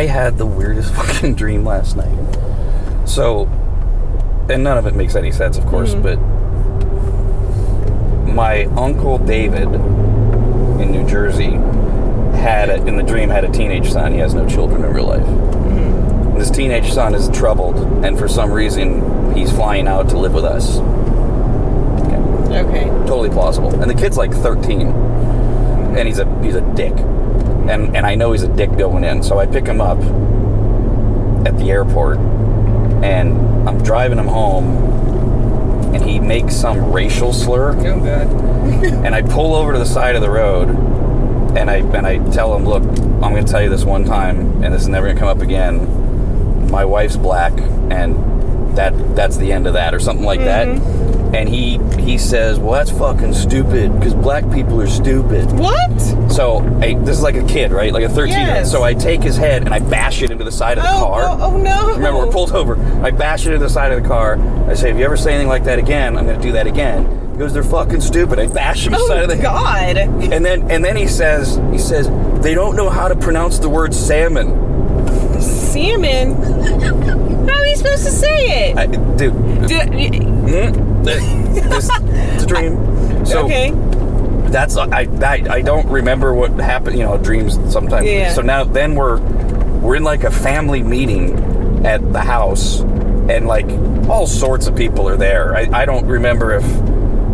I had the weirdest fucking dream last night. So, and none of it makes any sense, of course, but my Uncle David in New Jersey in the dream had a teenage son. He has no children in real life. This teenage son is troubled, and for some reason, he's flying out to live with us. Okay. Totally plausible. And the kid's like 13, and he's a dick. And I know he's a dick going in, so I pick him up at the airport, and I'm driving him home, and he makes some racial slur. Oh, God. And I pull over to the side of the road, and I tell him, look, I'm going to tell you this one time, and this is never going to come up again. My wife's black, and that's the end of that, or something like that. And he says, well, that's fucking stupid, because black people are stupid. What? So, this is like a kid, right? Like a 13-year-old. Yes. So I take his head, and I bash it into the side of the car. Oh, no. Remember, we're pulled over. I bash it into the side of the car. I say, if you ever say anything like that again, I'm going to do that again. He goes, they're fucking stupid. I bash him in the side of the God. And then he says, they don't know how to pronounce the word salmon. Salmon? How are you supposed to say it? It's a dream. So, okay. That's I don't remember what happened. Dreams sometimes. Yeah. So then we're in like a family meeting at the house, and like all sorts of people are there. I don't remember if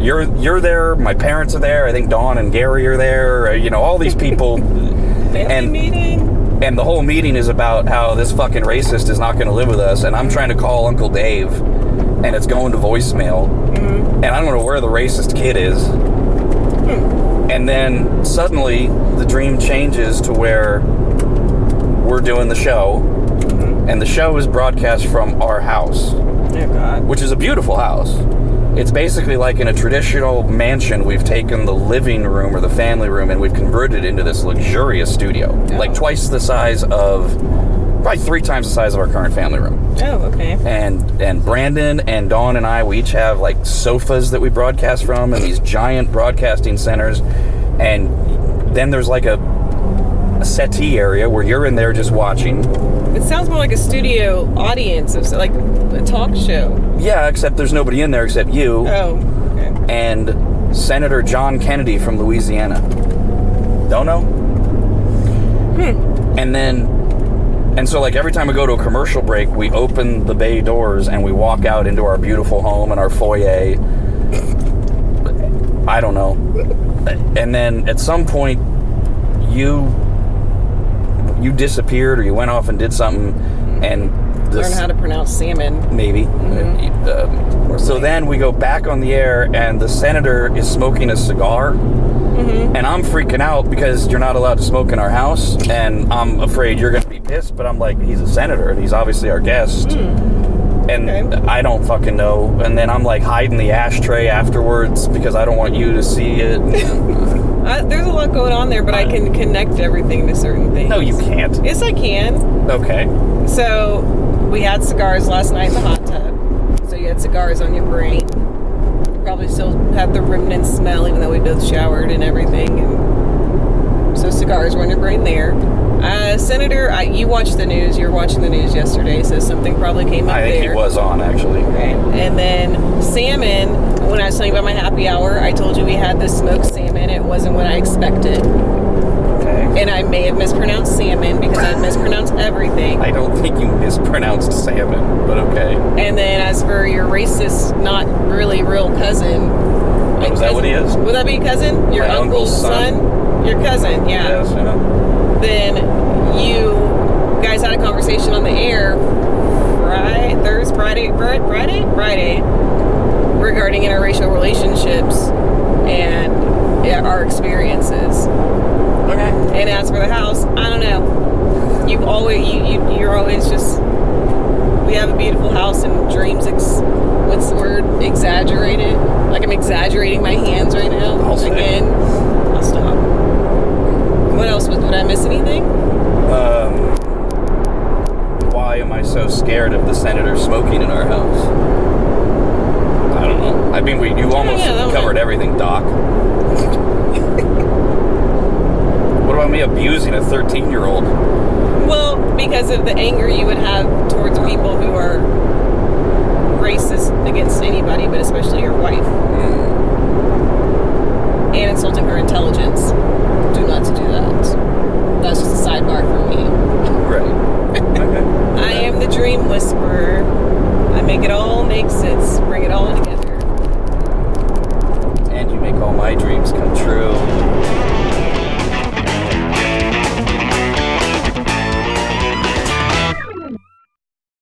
you're there. My parents are there. I think Dawn and Gary are there. All these people. Family meeting. And the whole meeting is about how this fucking racist is not going to live with us, and I'm trying to call Uncle Dave, and it's going to voicemail, and I don't know where the racist kid is. And then suddenly the dream changes to where we're doing the show, and the show is broadcast from our house, which is a beautiful house. It's basically like in a traditional mansion, we've taken the living room or the family room and we've converted it into this luxurious studio. Like twice the size of, probably 3 times the size of our current family room. Oh, okay. And Brandon and Dawn and I, we each have like sofas that we broadcast from and these giant broadcasting centers. And then there's like a settee area where you're in there just watching. It sounds more like a studio audience, like a talk show. Yeah, except there's nobody in there except you. Oh, okay. And Senator John Kennedy from Louisiana. Don't know? And so like every time we go to a commercial break, we open the bay doors and we walk out into our beautiful home and our foyer. I don't know. And then at some point, you disappeared or you went off and did something and learn how to pronounce salmon. Maybe. So then we go back on the air and the senator is smoking a cigar and I'm freaking out because you're not allowed to smoke in our house and I'm afraid you're going to be pissed, but I'm like, he's a senator and he's obviously our guest. And I don't fucking know. And then I'm like hiding the ashtray afterwards because I don't want you to see it. There's a lot going on there, but I can connect everything to certain things. No, you can't. Yes, I can. Okay. So, we had cigars last night in the hot tub. So you had cigars on your brain. You probably still have the remnant smell, even though we both showered and everything. And so cigars were on your brain there. Senator, you watched the news. You were watching the news yesterday, so something probably came up there. I think he was on, actually. Right. And then salmon, when I was telling you about my happy hour, I told you we had this smoked salmon. It wasn't what I expected. Okay. And I may have mispronounced salmon because I mispronounced everything. I don't think you mispronounced salmon, but okay. And then as for your racist, not really real cousin. Oh, is that what he is? Would that be cousin? Your My uncle's son? Your cousin, yeah. Yes, yeah. Then you guys had a conversation on the air Friday regarding interracial relationships and our experiences. Okay. And as for the house, I don't know. You're always just. We have a beautiful house and dreams. What's the word? Exaggerated. Like I'm exaggerating my hands right now. I'll stop. What else? Did I miss anything? Why am I so scared of the senator smoking in our house? I don't know. I mean, you almost covered everything, Doc. What about me abusing a 13-year-old? Well, because of the anger you would have towards people who are racist against anybody, but especially your wife. And insulting her intelligence.